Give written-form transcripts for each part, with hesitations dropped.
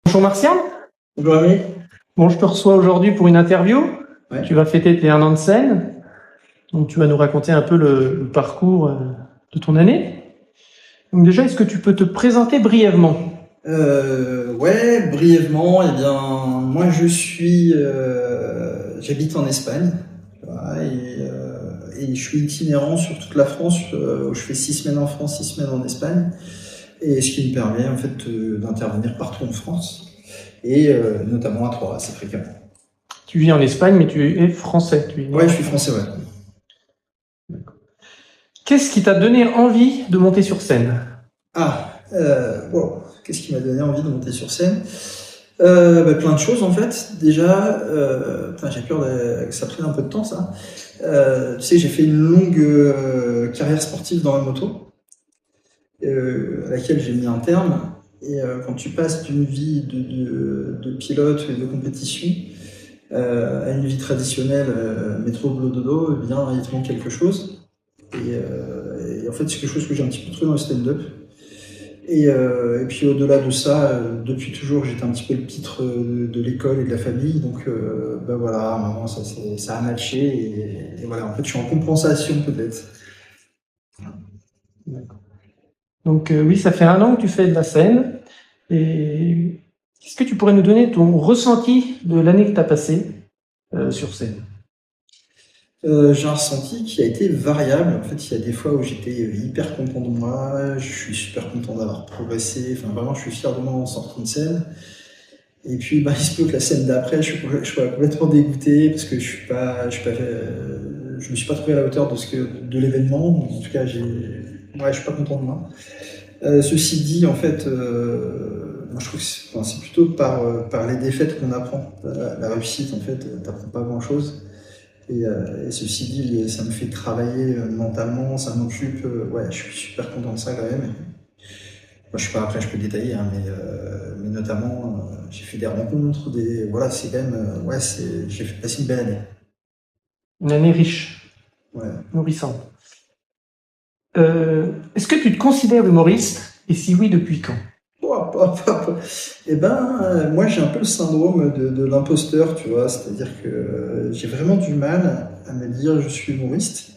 Bonjour Martial. Bonjour ami. Bon, je te reçois aujourd'hui pour une interview. Ouais. Tu vas fêter tes 1 an de scène. Donc tu vas nous raconter un peu le parcours de ton année. Donc déjà, est-ce que tu peux te présenter brièvement? Ouais, brièvement, eh bien, moi j'habite en Espagne, tu vois, et je suis itinérant sur toute la France, où je fais 6 semaines en France, 6 semaines en Espagne, et ce qui me permet en fait d'intervenir partout en France, et notamment à Troyes, assez fréquemment. Tu vis en Espagne, mais tu es français. Tu es né Ouais, en je suis France. français, ouais. Qu'est-ce qui t'a donné envie de monter sur scène? Wow. Qu'est-ce qui m'a donné envie de monter sur scène? Plein de choses en fait. Déjà, j'ai peur que ça prenne un peu de temps ça. Tu sais, j'ai fait une longue carrière sportive dans la moto, à laquelle j'ai mis un terme. Et quand tu passes d'une vie de pilote et de compétition à une vie traditionnelle, métro, boulot, dodo, eh bien, il te manque quelque chose. Et en fait, c'est quelque chose que j'ai un petit peu trouvé dans le stand-up. Et puis au-delà de ça, depuis toujours, j'étais un petit peu le pitre de l'école et de la famille. Donc voilà, à un moment, ça a matché. Et voilà, en fait, je suis en compensation peut-être. Donc oui, ça fait 1 an que tu fais de la scène. Et est-ce que tu pourrais nous donner ton ressenti de l'année que tu as passée sur scène? J'ai un ressenti qui a été variable. En fait, il y a des fois où j'étais hyper content de moi. Je suis super content d'avoir progressé. Enfin, vraiment, je suis fier de moi en sortant de scène. Et puis, il se peut que la scène d'après, je sois complètement dégoûté parce que je me suis pas trouvé à la hauteur de l'événement. En tout cas, je suis pas content de moi. Ceci dit, en fait, moi, je trouve que c'est plutôt par les défaites qu'on apprend. La réussite, en fait, t'apprends pas grand chose. Et ceci dit, ça me fait travailler mentalement, ça m'occupe. Ouais, je suis super content de ça quand même. Moi, je suis pas après, je peux détailler, hein, mais notamment, j'ai fait des rencontres, voilà, c'est quand même, j'ai fait passer une belle année. Une année riche, Ouais. nourrissante. Est-ce que tu te considères humoriste? Et si oui, depuis quand? Eh ben, moi, j'ai un peu le syndrome de l'imposteur, tu vois, c'est-à-dire que j'ai vraiment du mal à me dire je suis humoriste.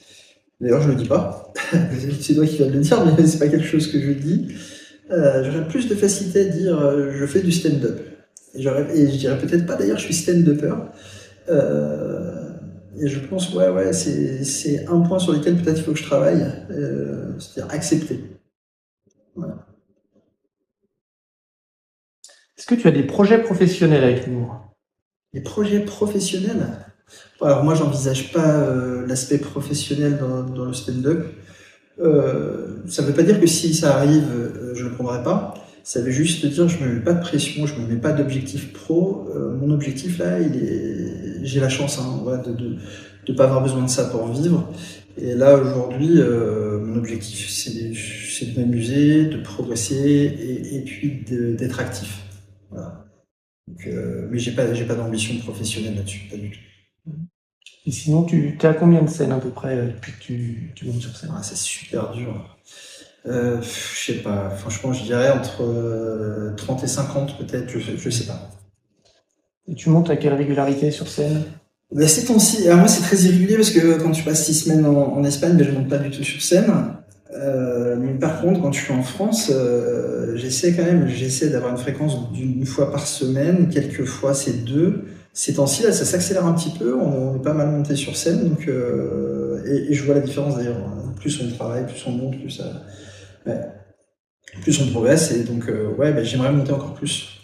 D'ailleurs, je le dis pas. C'est toi qui vas le dire, mais c'est pas quelque chose que je dis. J'aurais plus de facilité à dire je fais du stand-up. Et je dirais peut-être pas d'ailleurs je suis stand-upper. Euh, et je pense, ouais, c'est un point sur lequel peut-être il faut que je travaille, c'est-à-dire accepter. Voilà. Est-ce que tu as des projets professionnels avec l'humour? Les projets professionnels. Alors moi, j'envisage pas l'aspect professionnel dans le stand-up. Ça veut pas dire que si ça arrive, je le prendrai pas. Ça veut juste dire je me mets pas de pression, je me mets pas d'objectif pro. Mon objectif là, j'ai la chance voilà, de pas avoir besoin de ça pour vivre. Et là aujourd'hui, mon objectif c'est de m'amuser, de progresser et puis d'être actif. Voilà. Donc, mais j'ai pas d'ambition professionnelle là-dessus, pas du tout. Et sinon, tu es à combien de scènes à peu près depuis que tu montes sur scène? Ah, c'est super dur. Je sais pas, franchement, je dirais entre 30 et 50 peut-être, je sais pas. Et tu montes à quelle régularité sur scène? Ces temps-ci, alors moi c'est très irrégulier parce que quand tu passes 6 semaines en Espagne, je monte pas du tout sur scène. Mais par contre, quand je suis en France, j'essaie d'avoir une fréquence d'une fois par semaine, quelques fois c'est 2. Ces temps-ci, là, ça s'accélère un petit peu, on est pas mal monté sur scène, donc, et je vois la différence d'ailleurs. Plus on travaille, plus on monte, ouais, plus on progresse, et donc j'aimerais monter encore plus.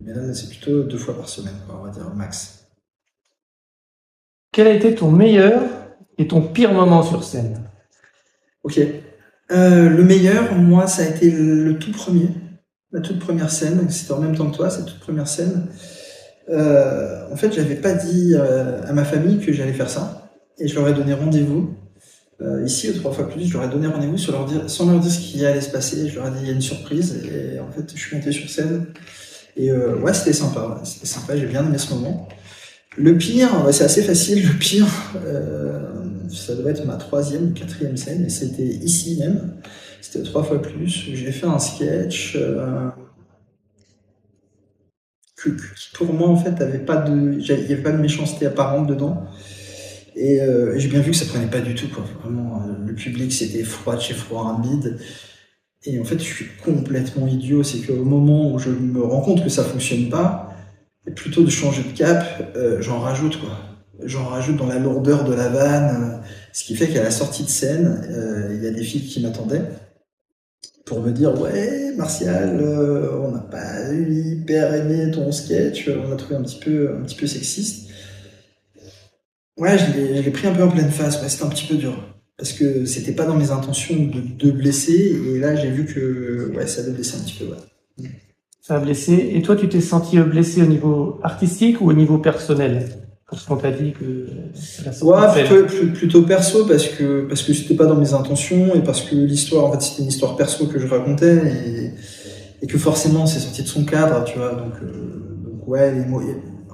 Mais là, c'est plutôt 2 fois par semaine, quoi, on va dire max. Quel a été ton meilleur et ton pire moment sur scène? Ok. Le meilleur, moi, ça a été le tout premier, la toute première scène. C'était en même temps que toi, cette toute première scène. En fait, j'avais pas dit à ma famille que j'allais faire ça, et je leur ai donné rendez-vous. Ici, 3 fois plus, je leur ai donné rendez-vous sans leur dire ce qui allait se passer. Je leur ai dit il y a une surprise, et en fait, je suis monté sur scène. Et ouais, c'était sympa. C'était sympa. J'ai bien aimé ce moment. Le pire, c'est assez facile. Le pire, ça doit être ma 3e ou 4e scène, et c'était ici même. C'était 3 fois plus. J'ai fait un sketch. qui pour moi en fait il y avait pas de méchanceté apparente dedans. Et j'ai bien vu que ça prenait pas du tout, quoi. Vraiment, le public c'était froid de chez froid, rapide. Et en fait, je suis complètement idiot. C'est qu'au moment où je me rends compte que ça fonctionne pas, et plutôt de changer de cap, j'en rajoute, quoi. J'en rajoute dans la lourdeur de la vanne, ce qui fait qu'à la sortie de scène, il y a des filles qui m'attendaient pour me dire ouais Martial, on n'a pas hyper aimé ton sketch, on l'a trouvé un petit peu sexiste. Ouais, je l'ai pris un peu en pleine face, ouais, c'était un petit peu dur. Parce que c'était pas dans mes intentions de blesser, et là j'ai vu que ouais, ça avait blessé un petit peu. Ouais. Ça a blessé. Et toi, tu t'es senti blessé au niveau artistique ou au niveau personnel? Parce qu'on t'a dit que la sortie de scène. Plutôt perso, parce que c'était pas dans mes intentions, et parce que l'histoire, en fait, c'était une histoire perso que je racontais, et que forcément c'est sorti de son cadre, tu vois. Donc ouais, les mots.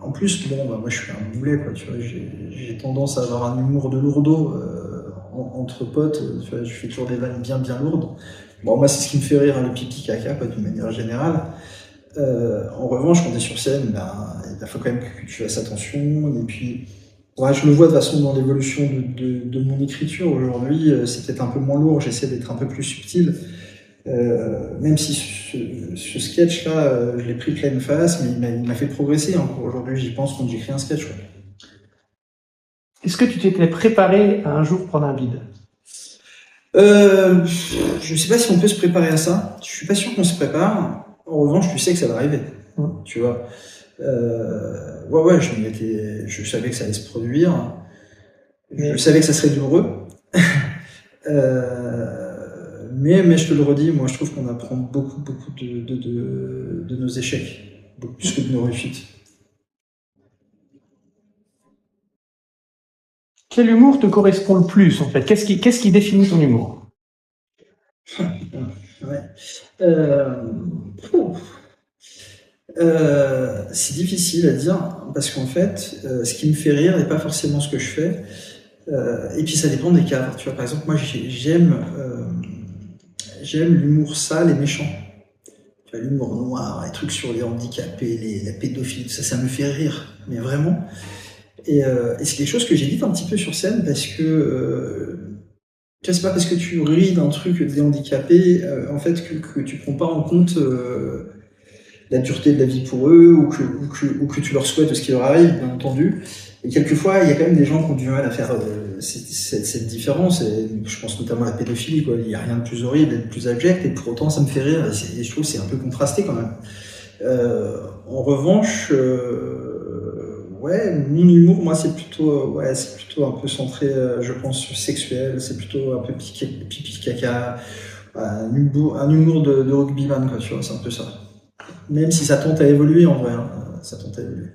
En plus, bon, bah, moi je suis un boulet, quoi, tu vois. J'ai tendance à avoir un humour de lourdeau entre potes, tu vois. Je fais toujours des vannes bien lourdes. Bon, moi c'est ce qui me fait rire, hein, le pipi caca, quoi, d'une manière générale. En revanche, quand t'es sur scène, ben, il faut quand même que tu fasses attention. Et puis, ouais, je le vois de toute façon dans l'évolution de mon écriture aujourd'hui, c'est peut-être un peu moins lourd, j'essaie d'être un peu plus subtil. Même si ce sketch-là, je l'ai pris pleine face, mais il m'a fait progresser. Encore aujourd'hui, j'y pense quand j'écris un sketch. Ouais. Est-ce que tu t'étais préparé à un jour prendre un bide? Je sais pas si on peut se préparer à ça. Je suis pas sûr qu'on se prépare. En revanche, tu sais que ça va arriver. Tu vois. Ouais, je savais que ça allait se produire. Je savais que ça serait douloureux. Mais je te le redis, moi je trouve qu'on apprend beaucoup de nos échecs, beaucoup plus que de nos réussites. Quel humour te correspond le plus en fait? Qu'est-ce qui définit ton humour? Ouais. C'est difficile à dire parce qu'en fait, ce qui me fait rire n'est pas forcément ce que je fais. Et puis ça dépend des cadres. Tu vois, par exemple, moi j'aime l'humour sale et méchant. Tu vois, l'humour noir, les trucs sur les handicapés, la pédophilie, ça me fait rire, mais vraiment. Et c'est quelque chose que j'évite un petit peu sur scène parce que tu vois, c'est pas parce que tu ris d'un truc des handicapés en fait que tu prends pas en compte la dureté de la vie pour eux ou que tu leur souhaites ce qui leur arrive, bien entendu. Et quelquefois, il y a quand même des gens qui ont du mal à faire cette différence. Et je pense notamment à la pédophilie, quoi. Il n'y a rien de plus horrible et de plus abject, et pour autant, ça me fait rire. Et je trouve que c'est un peu contrasté quand même. En revanche, ouais, mon humour, moi, c'est plutôt un peu centré, je pense, sur sexuel. C'est plutôt un peu pipi caca, un humour de rugbyman, quoi. Tu vois, c'est un peu ça. Même si ça tente à évoluer en vrai, hein, ça tente à évoluer.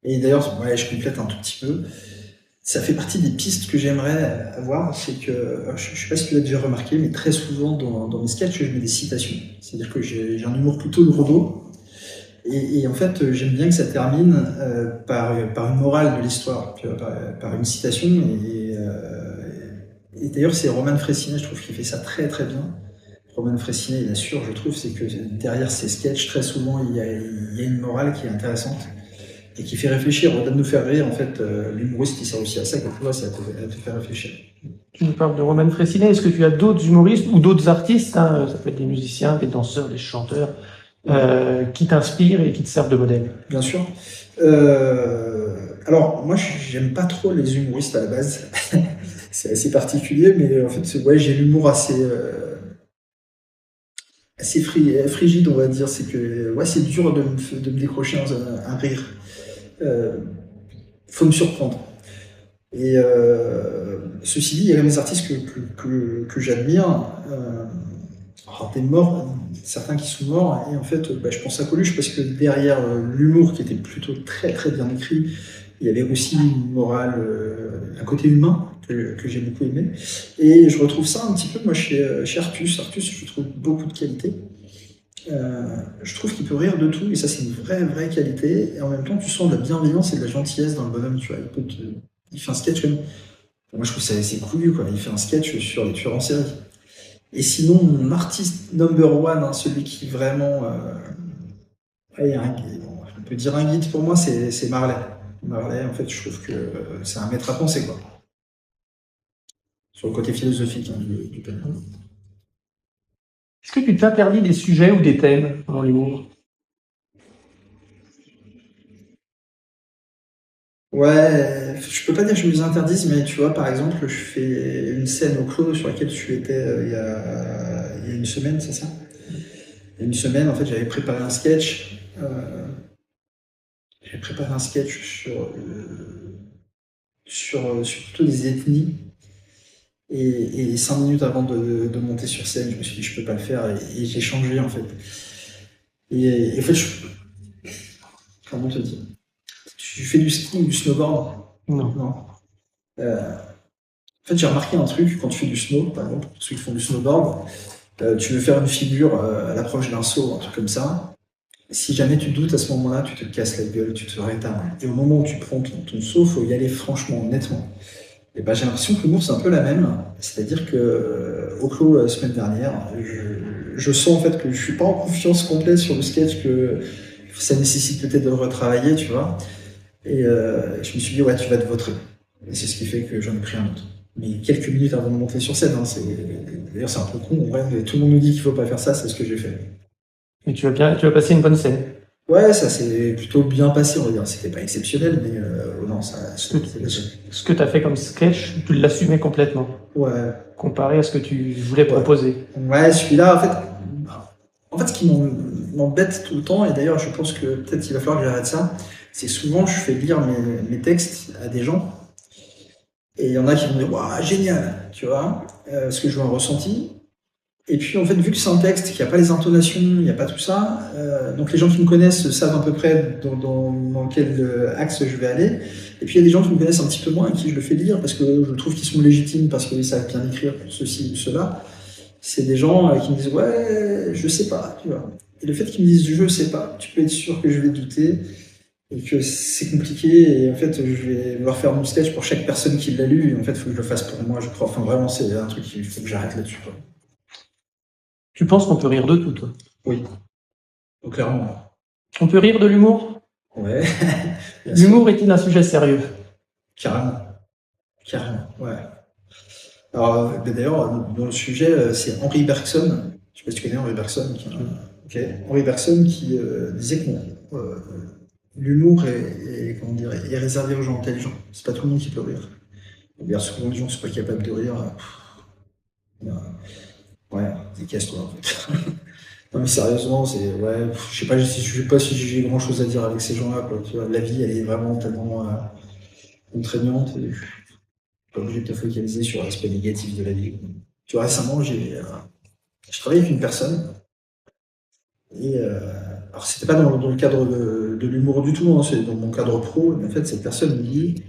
Et d'ailleurs, ouais, je complète un tout petit peu. Ça fait partie des pistes que j'aimerais avoir, c'est que, je ne sais pas si tu l'as déjà remarqué, mais très souvent dans mes sketchs, je mets des citations. C'est-à-dire que j'ai un humour plutôt lourdeau, et en fait, j'aime bien que ça termine par une morale de l'histoire, par une citation. Et d'ailleurs, c'est Roman Frécinet, je trouve, qui fait ça très très bien. Roman Frécinet, il assure, je trouve, c'est que derrière ces sketchs, très souvent, il y a une morale qui est intéressante et qui fait réfléchir. Au-delà de nous faire rire, en fait, l'humoriste, il sert aussi à ça, quelquefois, c'est à te faire réfléchir. Tu nous parles de Roman Frécinet. Est-ce que tu as d'autres humoristes ou d'autres artistes, hein, ça peut être des musiciens, des danseurs, des chanteurs, qui t'inspirent et qui te servent de modèle? Bien sûr. Alors, moi, j'aime pas trop les humoristes à la base. C'est assez particulier, mais en fait, ouais, j'ai l'humour assez frigide, on va dire. C'est que ouais, c'est dur de me décrocher un rire. Faut me surprendre. Et ceci dit, il y a des artistes que j'admire. Des morts, certains qui sont morts, et en fait, je pense à Coluche parce que derrière l'humour qui était plutôt très très bien écrit, il y avait aussi une morale, un côté humain que j'ai beaucoup aimé. Et je retrouve ça un petit peu moi chez Artus. Artus, je trouve beaucoup de qualité. Je trouve qu'il peut rire de tout, et ça c'est une vraie qualité. Et en même temps, tu sens de la bienveillance et de la gentillesse dans le bonhomme. Tu vois, il fait un sketch comme... Moi, je trouve ça assez couillu, quoi. Il fait un sketch sur les tueurs en série. Et sinon, mon artiste number one, hein, celui qui vraiment Et bon, on peut dire un guide pour moi, c'est Marley. Marley, en fait, je trouve que c'est un maître à penser, quoi. Sur le côté philosophique du thème. Est-ce que tu t'interdis des sujets ou des thèmes dans l'humour? Ouais, je peux pas dire que je me les interdise, mais tu vois, par exemple, je fais une scène au clos sur laquelle tu étais il y a une semaine, c'est ça? Il y a une semaine, en fait, j'avais préparé un sketch. J'avais préparé un sketch sur plutôt des ethnies. Et 5 minutes avant de monter sur scène, je me suis dit, je peux pas le faire, et j'ai changé, en fait. Et en fait, comment te dire? Tu fais du ski ou du snowboard? Non. Non. En fait, j'ai remarqué un truc quand tu fais du snow, par exemple, pour ceux qui font du snowboard, tu veux faire une figure à l'approche d'un saut, un truc comme ça. Si jamais tu doutes à ce moment-là, tu te casses la gueule, tu te rétames. Et au moment où tu prends ton saut, il faut y aller franchement, honnêtement. Et ben, j'ai l'impression que l'humour, c'est un peu la même. C'est-à-dire que au clos, la semaine dernière, je sens en fait que je suis pas en confiance complète sur le sketch, que ça nécessite peut-être de le retravailler, tu vois. Et je me suis dit, ouais, tu vas te vautrer. Et c'est ce qui fait que j'en ai pris un autre. Mais quelques minutes avant de monter sur scène, hein, d'ailleurs c'est un peu con, ouais, mais tout le monde nous dit qu'il faut pas faire ça, c'est ce que j'ai fait. Mais tu vas passer une bonne scène. Ouais, ça s'est plutôt bien passé, on va dire. C'était pas exceptionnel, mais non, ça. Ce que tu as fait comme sketch, tu l'assumais complètement, Ouais. comparé à ce que tu voulais proposer. Ouais, celui-là, en fait, ce qui m'embête tout le temps, et d'ailleurs, je pense que peut-être il va falloir que j'arrête ça, c'est souvent je fais lire mes textes à des gens, et il y en a qui vont dire, waouh, génial, tu vois, parce que je vois un ressenti. Et puis, en fait, vu que c'est un texte, qu'il n'y a pas les intonations, il n'y a pas tout ça, donc les gens qui me connaissent savent à peu près dans quel axe je vais aller. Et puis, il y a des gens qui me connaissent un petit peu moins, à qui je le fais lire, parce que je trouve qu'ils sont légitimes, parce qu'ils savent bien écrire ceci ou cela. C'est des gens qui me disent, ouais, je sais pas, tu vois. Et le fait qu'ils me disent, je sais pas, tu peux être sûr que je vais douter, et que c'est compliqué, et en fait, je vais devoir faire mon sketch pour chaque personne qui l'a lu, et en fait, il faut que je le fasse pour moi, je crois. Enfin, vraiment, c'est un truc qu'il faut que j'arrête là-dessus, quoi. Tu penses qu'on peut rire de tout, toi? Oui, donc, clairement. On peut rire de l'humour? Ouais. L'humour est-il un sujet sérieux? Carrément. Carrément, ouais. Alors, d'ailleurs, dans le sujet, c'est Henri Bergson. Je sais pas si tu connais Henri Bergson. Henri Bergson qui disait que l'humour comment dire, est réservé aux gens intelligents. C'est pas tout le monde qui peut rire. Bien souvent, les gens ne sont pas capables de rire. Ouais, casse-toi en fait. Non mais sérieusement, c'est ouais, je sais pas si j'ai grand chose à dire avec ces gens-là, quoi. Tu vois, la vie, elle est vraiment tellement contraignante, et je suis pas obligé de te focaliser sur l'aspect négatif de la vie. Tu vois, récemment, je travaillais avec une personne, et alors c'était pas dans le cadre de l'humour du tout, hein, c'est dans mon cadre pro, mais en fait, cette personne me dit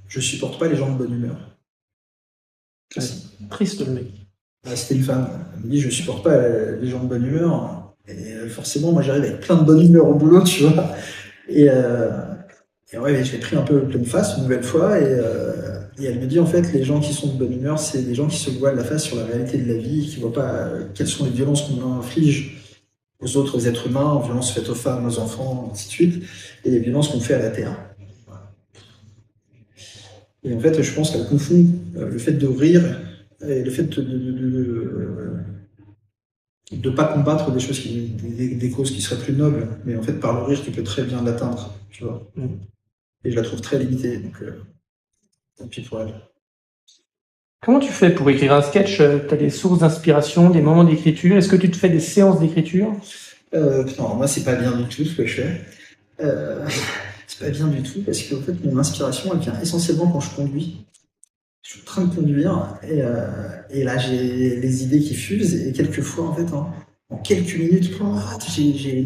je supporte pas les gens de bonne humeur. Triste, le mec. C'était une femme. Elle me dit, je supporte pas les gens de bonne humeur. Et forcément, moi, j'arrive avec plein de bonne humeur au boulot, tu vois. Et ouais, je l'ai pris un peu pleine face une nouvelle fois. Et elle me dit, en fait, les gens qui sont de bonne humeur, c'est des gens qui se voilent la face sur la réalité de la vie, qui voient pas quelles sont les violences qu'on inflige aux autres êtres humains, violences faites aux femmes, aux enfants, ainsi de suite, et les violences qu'on fait à la terre. Et en fait, je pense qu'elle confond le fait de rire et le fait de pas combattre des choses des causes qui seraient plus nobles, mais en fait, par le rire, tu peux très bien l'atteindre, tu vois. Et je la trouve très limitée, donc tant pis pour elle. Comment tu fais pour écrire un sketch? Tu as des sources d'inspiration, des moments d'écriture? Est-ce que tu te fais des séances d'écriture? Non, moi, c'est pas bien du tout ce que je fais. C'est pas bien du tout, parce qu'en fait, mon inspiration, elle vient essentiellement quand je conduis. Je suis en train de conduire, et là, j'ai les idées qui fusent, et quelquefois, en fait, en quelques minutes, j'ai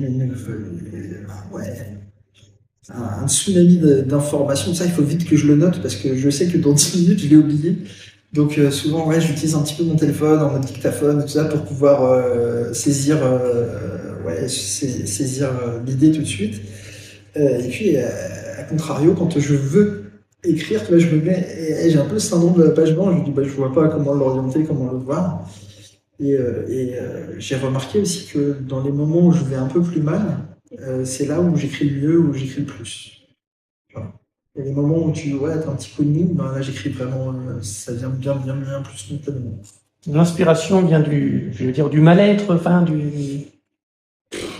un tsunami d'informations. Ça, il faut vite que je le note, parce que je sais que dans 10 minutes, je l'ai oublié. Donc souvent, ouais, j'utilise un petit peu mon téléphone en mode dictaphone, tout ça, pour pouvoir saisir l'idée tout de suite. Et puis, à contrario, quand je veux écrire, je me mets, et j'ai un peu le syndrome de la page blanche, je me dis, je vois pas comment l'orienter, comment le voir. J'ai remarqué aussi que dans les moments où je vais un peu plus mal, c'est là où j'écris le mieux, où j'écris le plus. Voilà. Il y a des moments où tu ouais, t'as un petit coup de mou, ben là j'écris vraiment, ça vient bien plus spontanément. L'inspiration vient je veux dire, du mal-être, enfin,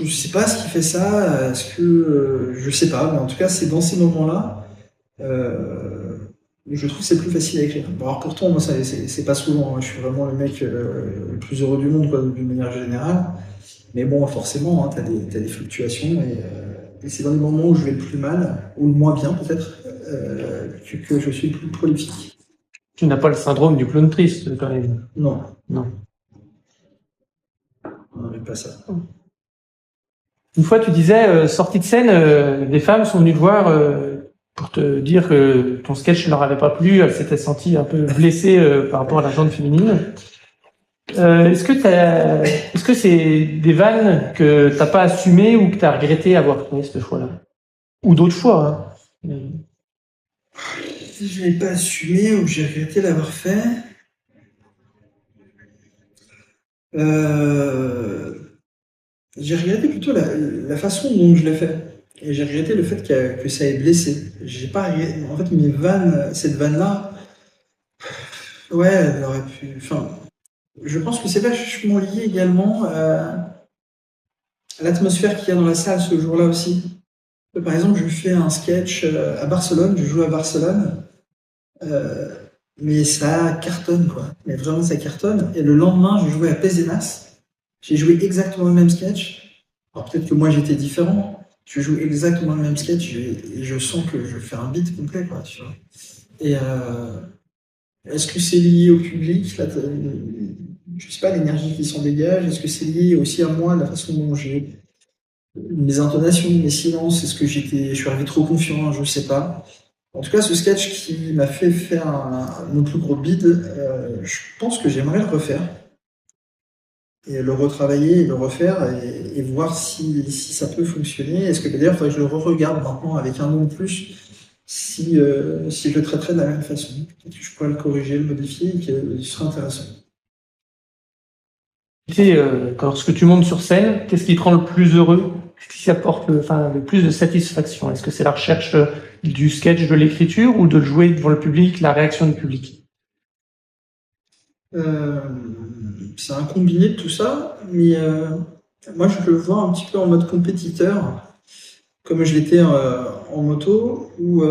Je sais pas ce qui fait ça, je sais pas, mais en tout cas c'est dans ces moments-là, je trouve que c'est plus facile à écrire. Bon, alors pourtant, moi c'est pas souvent, hein. Je suis vraiment le mec le plus heureux du monde, quoi, d'une manière générale. Mais bon, forcément, hein, t'as des fluctuations et c'est dans les moments où je vais le plus mal, ou le moins bien peut-être, que je suis le plus prolifique. Tu n'as pas le syndrome du clown triste, quand même. Non. Non. Non, mais pas ça. Une fois, tu disais, sortie de scène, des femmes sont venues te voir pour te dire que ton sketch ne leur avait pas plu, elles s'étaient senties un peu blessées par rapport à la gente féminine. Est-ce que c'est des vannes que t'as pas assumées ou que t'as regretté avoir fait cette fois-là? Ou d'autres fois, hein. Je l'ai pas assumé ou que j'ai regretté l'avoir fait. J'ai regretté plutôt la façon dont je l'ai fait. Et j'ai regretté le fait que ça ait blessé. J'ai pas regretté. En fait, mes vannes, cette vanne-là, ouais, elle aurait pu. Enfin, je pense que c'est vachement lié également à l'atmosphère qu'il y a dans la salle ce jour-là aussi. Par exemple, je fais un sketch à Barcelone, je joue à Barcelone, mais ça cartonne, quoi. Mais vraiment, ça cartonne. Et le lendemain, je jouais à Pézenas. J'ai joué exactement le même sketch. Alors peut-être que moi, j'étais différent. Je joue exactement le même sketch et je sens que je fais un beat complet, quoi, tu vois. Et est-ce que c'est lié au public, là, je sais pas, l'énergie qui s'en dégage? Est-ce que c'est lié aussi à moi, la façon dont j'ai mes intonations, mes silences? Est-ce que je suis arrivé trop confiant? Je sais pas. En tout cas, ce sketch qui m'a fait faire mon plus gros bide, je pense que j'aimerais le refaire. Et le retravailler et le refaire et voir si ça peut fonctionner. Est-ce que d'ailleurs, il faudrait que je le re-regarde maintenant avec un nom de plus si je le traiterais de la même façon. Peut-être que je pourrais le corriger, le modifier et qu'il serait intéressant. Lorsque tu montes sur scène, qu'est-ce qui te rend le plus heureux? Qu'est-ce qui t'apporte le plus de satisfaction? Est-ce que c'est la recherche du sketch, de l'écriture ou de le jouer devant le public, la réaction du public? C'est un combiné de tout ça, mais moi je le vois un petit peu en mode compétiteur, comme je l'étais en moto, où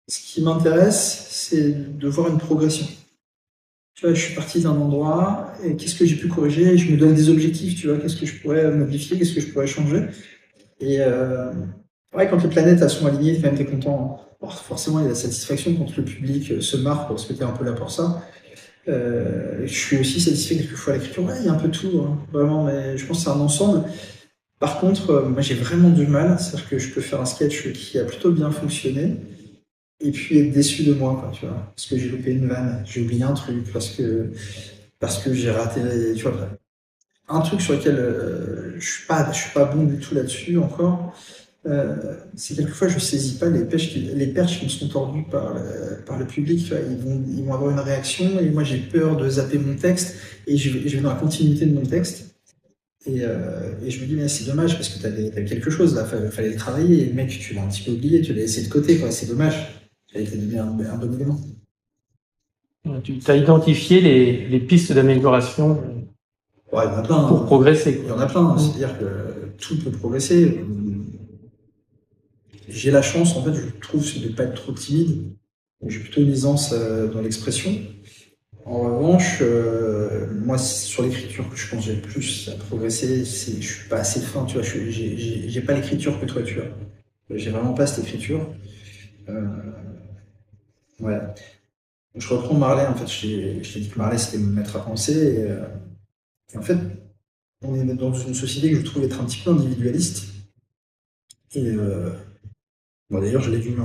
ce qui m'intéresse, c'est de voir une progression. Tu vois, je suis parti d'un endroit, et qu'est-ce que j'ai pu corriger? Je me donne des objectifs, tu vois, qu'est-ce que je pourrais modifier, qu'est-ce que je pourrais changer. Et ouais, quand les planètes sont alignées, quand même t'es content. Alors, forcément, il y a la satisfaction quand le public se marre parce que t'es un peu là pour ça. Je suis aussi satisfait quelquefois à l'écriture. Ouais, il y a un peu tout, hein, vraiment, mais je pense que c'est un ensemble. Par contre, moi j'ai vraiment du mal, c'est-à-dire que je peux faire un sketch qui a plutôt bien fonctionné, et puis être déçu de moi, quoi, tu vois, parce que j'ai loupé une vanne, j'ai oublié un truc, parce que j'ai raté, tu vois, un truc sur lequel je suis pas bon du tout là-dessus encore. C'est quelquefois je saisis pas les perches qui me sont tordues par le public, tu vois, ils vont avoir une réaction et moi j'ai peur de zapper mon texte et je vais dans la continuité de mon texte et je me dis mais c'est dommage parce que t'avais quelque chose là, fallait le travailler et le mec tu l'as un petit peu oublié, tu l'as laissé de côté, quoi, c'est dommage, j'avais été donné un bon élément. Tu as identifié les pistes d'amélioration Ouais, il y en a plein, pour progresser, quoi. Il y en a plein, c'est-à-dire que tout peut progresser. J'ai la chance, en fait, je trouve, de ne pas être trop timide. J'ai plutôt une aisance dans l'expression. En revanche, moi, sur l'écriture que je pense que j'ai le plus à progresser, je suis pas assez fin, tu vois. J'ai pas l'écriture que toi, tu as. J'ai vraiment pas cette écriture. Ouais. Je reprends Marley, en fait, je t'ai dit que Marley, c'était me mettre à penser. Et en fait, on est dans une société que je trouve être un petit peu individualiste. Et bon, d'ailleurs, je l'ai vu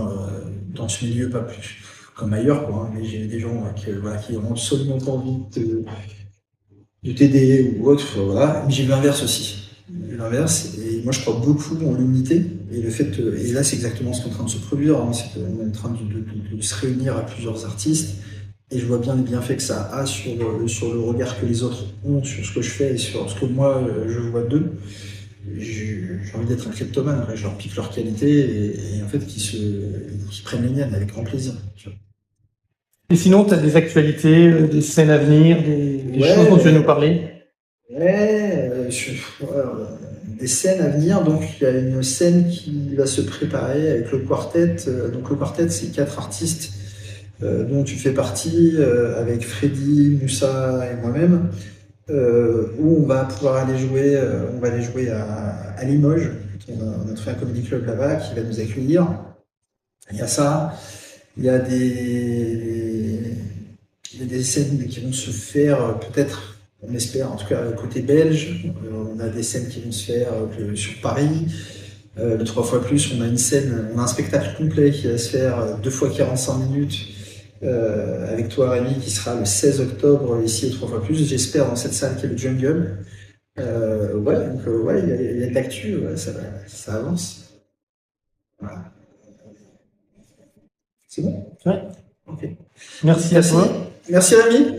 dans ce milieu, pas plus comme ailleurs, quoi, hein, mais j'ai des gens qui ont absolument pas envie de t'aider ou autre, voilà. Mais j'ai vu l'inverse aussi. L'inverse, et moi je crois beaucoup en l'unité, et le fait, et là c'est exactement ce qui est en train de se produire, hein, c'est qu'on est en train de se réunir à plusieurs artistes, et je vois bien les bienfaits que ça a sur le regard que les autres ont sur ce que je fais et sur ce que moi je vois d'eux. J'ai envie d'être un kleptomane, je leur pique leur qualité et en fait qu'ils prennent les miennes avec grand plaisir. Tu vois. Et sinon, tu as des actualités, des scènes à venir, des choses dont tu veux nous parler? Ouais, des scènes à venir. Donc, il y a une scène qui va se préparer avec le quartet. Donc, le quartet, c'est 4 artistes dont tu fais partie, avec Freddy, Moussa et moi-même, où on va pouvoir aller jouer, on va aller jouer à Limoges. On a fait un comedy club là-bas qui va nous accueillir. Il y a ça. Il y a il y a des scènes qui vont se faire peut-être, on espère, en tout cas côté belge. On a des scènes qui vont se faire sur Paris. Le 3 fois plus, on a une scène, on a un spectacle complet qui va se faire 2 fois 45 minutes avec toi Rémi, qui sera le 16 octobre ici au 3 fois plus. J'espère dans cette salle qui est le Jungle. Ouais, il y a de l'actu, ouais, ça avance. Voilà. C'est bon? Ouais. Ok. Merci à Merci. toi. Merci Rémi.